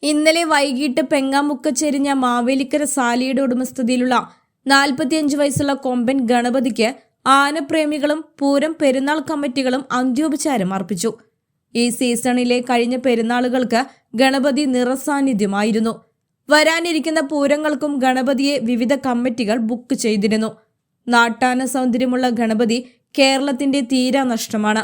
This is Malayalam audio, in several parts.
ഇന്നലെ വൈകിട്ട് പെങ്ങാമുക്ക് ചെരിഞ്ഞ മാവേലിക്കര സാലിയുടെ ഉടമസ്ഥതയിലുള്ള 45 വയസ്സുള്ള കൊമ്പൻ ഗണപതിക്ക് ആനപ്രേമികളും പൂരം പെരുന്നാൾ കമ്മിറ്റികളും അന്ത്യോപചാരം അർപ്പിച്ചു. ഈ സീസണിലെ കഴിഞ്ഞ പെരുന്നാളുകൾക്ക് ഗണപതി നിറസാന്നിധ്യമായിരുന്നു. വരാനിരിക്കുന്ന പൂരങ്ങൾക്കും ഗണപതിയെ വിവിധ കമ്മിറ്റികൾ ബുക്ക് ചെയ്തിരുന്നു. നാട്ടാന സൗന്ദര്യമുള്ള ഗണപതി കേരളത്തിന്റെ തീരാ നഷ്ടമാണ്.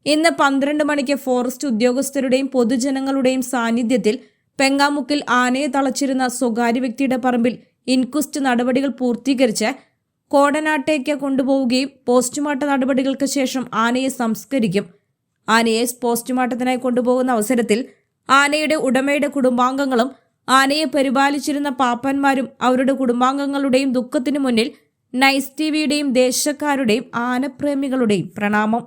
ഇന്ന് 12 മണിക്ക് ഫോറസ്റ്റ് ഉദ്യോഗസ്ഥരുടെയും പൊതുജനങ്ങളുടെയും സാന്നിധ്യത്തിൽ പെങ്ങാമുക്കിൽ ആനയെ തളച്ചിരുന്ന സ്വകാര്യ വ്യക്തിയുടെ പറമ്പിൽ ഇൻക്വസ്റ്റ് നടപടികൾ പൂർത്തീകരിച്ച് കോടനാട്ടേക്ക് കൊണ്ടുപോവുകയും പോസ്റ്റ്മോർട്ടം നടപടികൾക്ക് ശേഷം ആനയെ സംസ്കരിക്കും. ആനയെ പോസ്റ്റ്മോർട്ടത്തിനായി കൊണ്ടുപോകുന്ന അവസരത്തിൽ ആനയുടെ ഉടമയുടെ കുടുംബാംഗങ്ങളും ആനയെ പരിപാലിച്ചിരുന്ന പാപ്പന്മാരും അവരുടെ കുടുംബാംഗങ്ങളുടെയും ദുഃഖത്തിനു മുന്നിൽ നൈസ് ടിവിയുടെയും ദേശക്കാരുടെയും ആനപ്രേമികളുടെയും പ്രണാമം.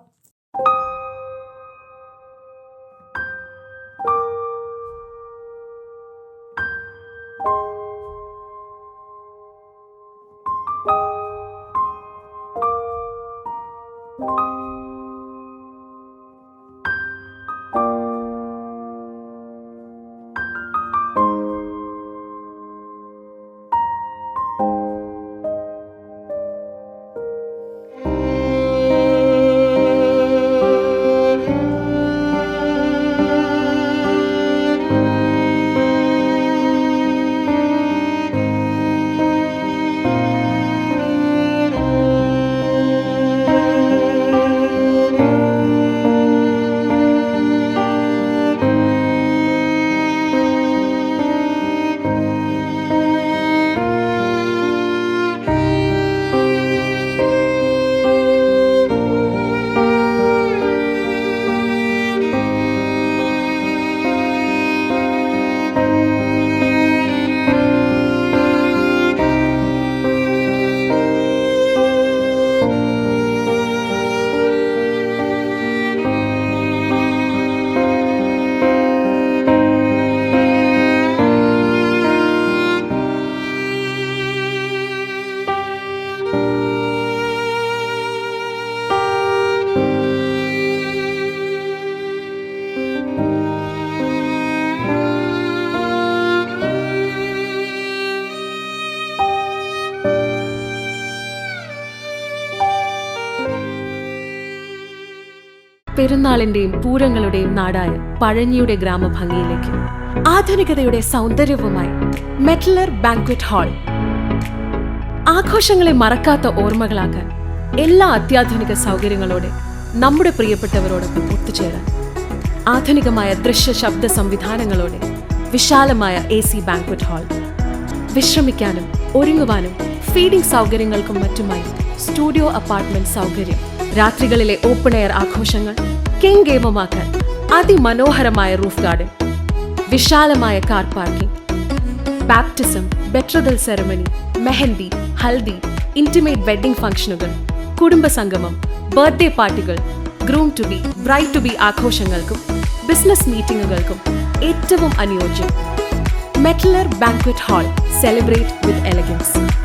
പെരുന്നാളിന്റെയും പൂരങ്ങളുടെയും നാടായ പഴഞ്ഞിയുടെ ഗ്രാമഭംഗിയിലേക്ക് ആധുനികതയുടെ സൗന്ദര്യവുമായി മെറ്റലർ ബാങ്ക്വറ്റ് ഹാൾ. ആഘോഷങ്ങളെ മറക്കാത്ത ഓർമ്മകളാക്കാൻ എല്ലാ അത്യാധുനിക സൗകര്യങ്ങളോടെ നമ്മുടെ പ്രിയപ്പെട്ടവരോടൊപ്പം ഒത്തുചേരാൻ ആധുനികമായ ദൃശ്യ ശബ്ദ സംവിധാനങ്ങളോടെ വിശാലമായ AC ബാങ്ക്വറ്റ് ഹാൾ. വിശ്രമിക്കാനും ഒരുങ്ങുവാനും ഫീഡിംഗ് സൗകര്യങ്ങൾക്കും മറ്റുമായി സ്റ്റുഡിയോ അപ്പാർട്ട്മെന്റ് സൗകര്യം. രാത്രികളിലെ ഓപ്പൺ എയർ ആഘോഷങ്ങൾ കെങ്കേമമാക്കാൻ അതിമനോഹരമായ റൂഫ് ഗാർഡൻ, വിശാലമായ car parking, baptism, betrothal ceremony, mehndi, haldi, intimate wedding ഫംഗ്ഷനുകൾ, കുടുംബസംഗമം, ബർത്ത്ഡേ പാർട്ടികൾ, groom to be, bride to be ആഘോഷങ്ങൾക്കും ബിസിനസ് മീറ്റിംഗുകൾക്കും ഏറ്റവും അനുയോജ്യം. മെറ്റലർ banquet hall. Celebrate with elegance.